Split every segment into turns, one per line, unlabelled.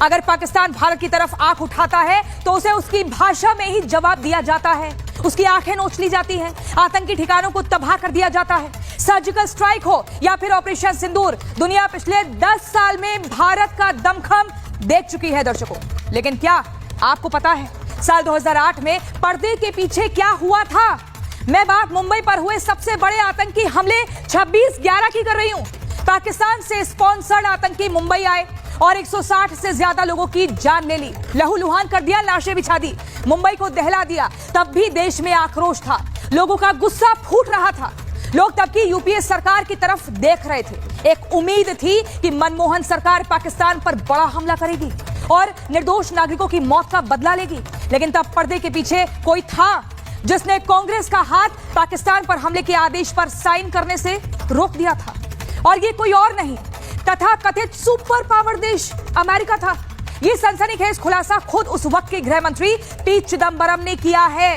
अगर पाकिस्तान भारत की तरफ आंख उठाता है तो उसे उसकी भाषा में ही जवाब दिया जाता है, उसकी आंखें नोच ली जाती हैं, आतंकी ठिकानों को तबाह कर दिया जाता है। सर्जिकल स्ट्राइक हो या फिर ऑपरेशन सिंदूर, दुनिया पिछले 10 साल में भारत का दमखम देख चुकी है दर्शकों। लेकिन क्या आपको पता है साल 2008 में पर्दे के पीछे क्या हुआ था? मैं बात मुंबई पर हुए सबसे बड़े आतंकी हमले 26/11 की कर रही हूं। पाकिस्तान से स्पॉन्सर्ड आतंकी मुंबई आए और 160 से ज्यादा लोगों की जान ले ली, लहूलुहान कर दिया, लाशें बिछा दी, मुंबई को दहला दिया। तब भी देश में आक्रोश था, लोगों का गुस्सा फूट रहा था। लोग तब की यूपीए सरकार की तरफ देख रहे थे। एक उम्मीद थी कि मनमोहन सरकार पाकिस्तान पर बड़ा हमला करेगी और निर्दोष नागरिकों की मौत का बदला लेगी। लेकिन तब पर्दे के पीछे कोई था जिसने कांग्रेस का हाथ पाकिस्तान पर हमले के आदेश पर साइन करने से रोक दिया था, और ये कोई और नहीं तथा कथित सुपर पावर देश अमेरिका था। ये सनसनीखेज खुलासा खुद उस वक्त के गृह मंत्री पी चिदंबरम ने किया है।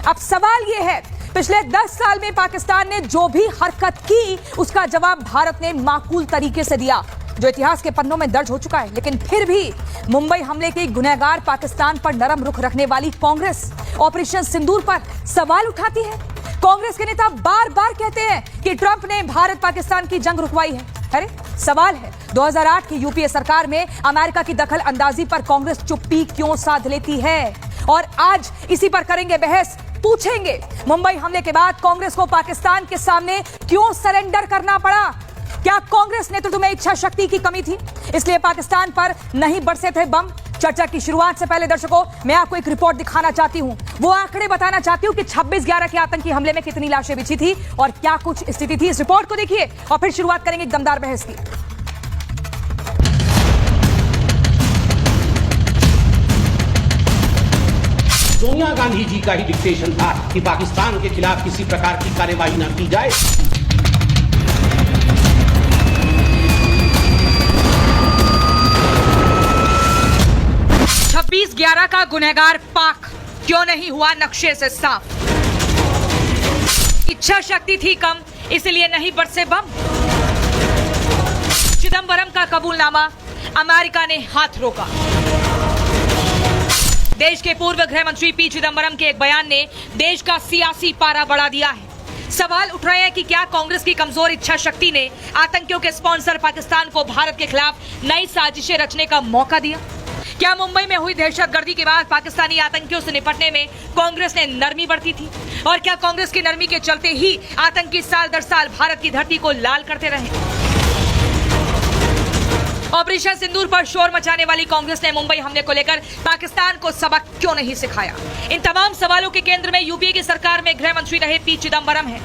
अब सवाल ये है, पिछले 10 साल में पाकिस्तान ने जो भी हरकत की उसका जवाब भारत ने माकूल तरीके से दिया, जो इतिहास के पन्नों में दर्ज हो चुका है। लेकिन फिर भी मुंबई हमले के गुनहगार पाकिस्तान पर नरम रुख रखने वाली कांग्रेस ऑपरेशन सिंदूर पर सवाल उठाती है। कांग्रेस के नेता बार बार कहते हैं कि ट्रंप ने भारत पाकिस्तान की जंग रुकवाई है। अरे सवाल है, 2008 की यूपीए सरकार में अमेरिका की दखल अंदाजी पर कांग्रेस चुप्पी क्यों साध लेती है? और आज इसी पर करेंगे बहस, पूछेंगे मुंबई हमले के बाद कांग्रेस को पाकिस्तान के सामने क्यों सरेंडर करना पड़ा? क्या कांग्रेस नेतृत्व में इच्छा शक्ति की कमी थी, इसलिए पाकिस्तान पर नहीं बरसे थे बम? चर्चा की शुरुआत से पहले दर्शकों, मैं आपको एक रिपोर्ट दिखाना चाहती हूं, वो आंकड़े बताना चाहती हूं कि 26/11 के आतंकी हमले में कितनी लाशें बिछी थी और क्या कुछ स्थिति थी। इस रिपोर्ट को देखिए और फिर शुरुआत करेंगे एक दमदार बहस की।
सोनिया गांधी जी का ही डिक्टेशन था कि पाकिस्तान के खिलाफ किसी प्रकार की कार्यवाही न की जाए।
छब्बीस 11 का गुनहगार पाक क्यों नहीं हुआ नक्शे से साफ? इच्छा शक्ति थी कम, इसलिए नहीं बरसे बम। चिदंबरम का कबूलनामा, अमेरिका ने हाथ रोका। देश के पूर्व गृह मंत्री पी चिदंबरम के एक बयान ने देश का सियासी पारा बढ़ा दिया है। सवाल उठ रहे हैं कि क्या कांग्रेस की कमजोर इच्छा शक्ति ने आतंकियों के स्पॉन्सर पाकिस्तान को भारत के खिलाफ नई साजिशें रचने का मौका दिया? क्या मुंबई में हुई दहशतगर्दी के बाद पाकिस्तानी आतंकियों से निपटने में कांग्रेस ने नरमी बरती थी? और क्या कांग्रेस की नरमी के चलते ही आतंकी साल दर साल भारत की धरती को लाल करते रहे? ऑपरेशन सिंदूर पर शोर मचाने वाली कांग्रेस ने मुंबई हमले को लेकर पाकिस्तान को सबक क्यों नहीं सिखाया? इन तमाम सवालों के केंद्र में यूपीए की सरकार में गृह मंत्री रहे पी चिदंबरम हैं।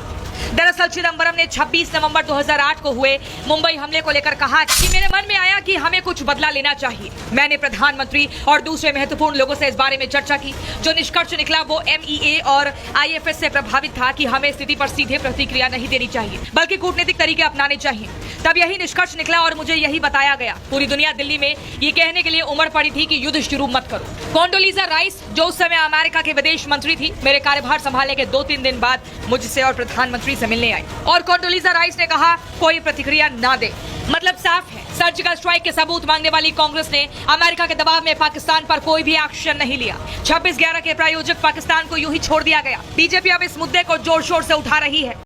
दरअसल चिदंबरम ने 26 नवंबर 2008 को हुए मुंबई हमले को लेकर कहा कि मेरे मन में आया कि हमें कुछ बदला लेना चाहिए। मैंने प्रधानमंत्री और दूसरे महत्वपूर्ण लोगों से इस बारे में चर्चा की। जो निष्कर्ष निकला वो एमईए और आईएफएस से प्रभावित था कि हमें स्थिति पर सीधे प्रतिक्रिया नहीं देनी चाहिए, बल्कि कूटनीतिक तरीके अपनाने चाहिए। तब यही निष्कर्ष निकला और मुझे यही बताया गया। पूरी दुनिया दिल्ली में ये कहने के लिए उमड़ पड़ी थी कि युद्ध शुरू मत करो। कोंडोलीजा राइस, जो उस समय अमेरिका के विदेश मंत्री थी, मेरे कार्यभार संभालने के 2-3 दिन बाद मुझसे और प्रधानमंत्री से मिलने आई और कोंडोलीजा राइस ने कहा कोई प्रतिक्रिया ना दे। मतलब साफ है, सर्जिकल स्ट्राइक के सबूत मांगने वाली कांग्रेस ने अमेरिका के दबाव में पाकिस्तान पर कोई भी एक्शन नहीं लिया। 26/11 के प्रायोजक पाकिस्तान को यूं ही छोड़ दिया गया। बीजेपी अब इस मुद्दे को जोर शोर से उठा रही है।